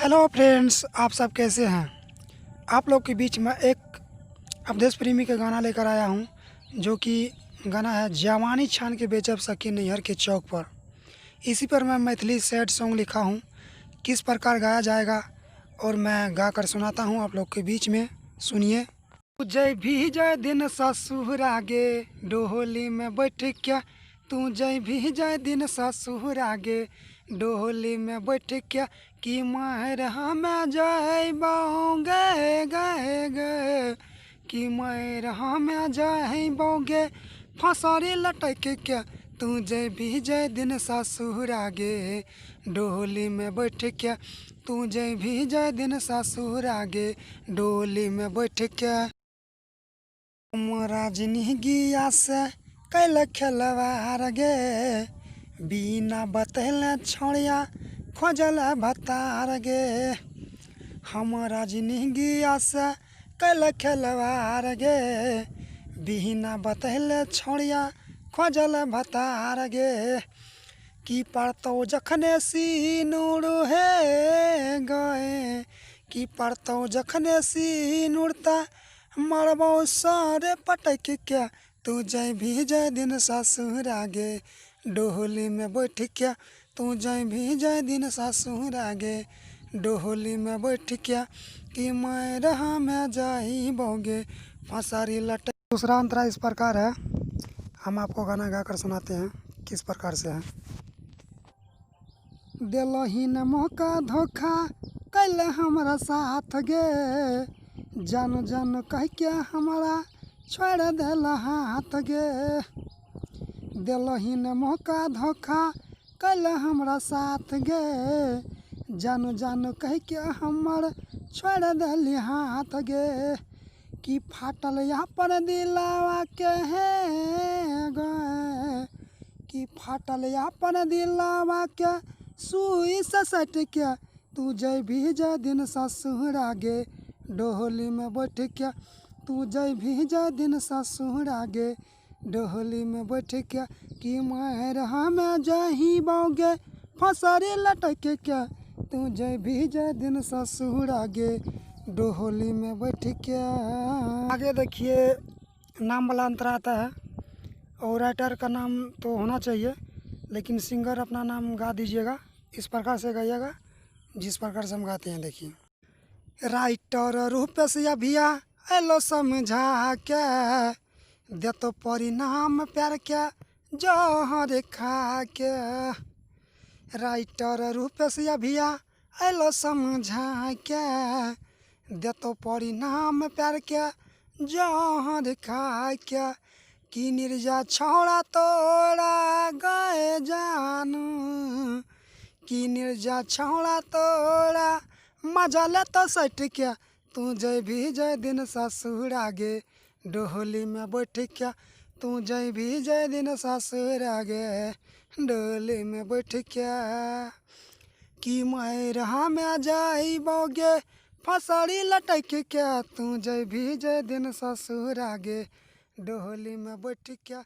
Hello friends, आप सब कैसे हैं। आप लोग के बीच में एक अवधेश प्रेमी का गाना लेकर आया हूं, जो कि गाना है जवानी छान के बेचब सकी नैहर के चौक पर। इसी पर मैं मैथिली सैड सॉन्ग लिखा हूं, किस प्रकार गाया जाएगा और मैं गा कर सुनाता हूं आप लोग के बीच में। सुनिए। जय भी जय दिन ससुर आगे डोली में बैठ क्या, तू जय भी जय दिन ससुर आगे डोली में बैठ क्या, कि मार हमें जय बोगे गए गे, कि मार हमें जय बोगे फसरी लटक क्या, तू जय भी जय दिन ससुर आगे डोली में बैठ क्या, तू जय भी जय दिन ससुर आगे डोली में बैठ क्या। राजनीगिया से कैल खेलवार गे, बिना बतल छोड़िया खोजल भतार गे। हम राजनीगिया से कैल खेलवार गे, बिना बतल छोड़िया खोजल भतार गे, कि पड़तो जखने सीनूर हे गए, कि पड़तो जखने सीनूरता मरबो सारे पटक क्या, तू जय भी जय दिन ससुर आगे डोली में बैठ क्या, तू जय भी जय दिन ससुर आगे डोली में बैठ क्या, कि मैं रहा मैं जाही बोगे फसारी लटक। दूसरा अंतरा इस प्रकार है, हम आपको गाना गा कर सुनाते हैं किस प्रकार से है। दिलही न मौका धोखा कैल हमारा साथ गे, जान जान कह के हमारा छोड़ दिल हाथ गे। दिलही न मौका धोखा कैल हमारा साथ गे, जान जान कह के हमार छोड़ दिल हाथ गे, कि फाटल यहाँ पर दिलावा के है गे, कि फाटल यहाँ पर दिलावा के सुई से सट क्या, तू जय भी जय दिन ससुर आगे डोली में बैठ क्या, तू जय भी जय दिन ससुर आगे डोली में बैठ क्या, कि मार हमें जही बोगे फसरी लटक क्या, तू जय भी जय दिन ससुर आगे डोली में बैठ क्या। आगे देखिए नाम वाला अंतर आता है, और राइटर का नाम तो होना चाहिए, लेकिन सिंगर अपना नाम गा दीजिएगा, इस प्रकार से गाइएगा जिस प्रकार से हम गाते हैं। देखिए, राइटर रूपेश अभिया एलो समझा के, दे तो परिणाम प्यार क्या जहर खा के। राइटर रूपेश अभिया एलो समझा के, दे तो परिणाम प्यार क्या जहर खा के, कि निर्जा छोड़ा तोड़ा गए जानू, कि निर्जा छोड़ा तोड़ा मजा ले तो सट क्या, तू जय भी जय दिन ससुर आगे डोली में बैठ क्या, तू जय भी जय दिन ससुर आगे डोली में बैठ क्या, कि मैं रहा मैं जाई बोगे फसड़ी लटक क्या, तू जय भी जय दिन ससुर आगे डोली में बैठ क्या।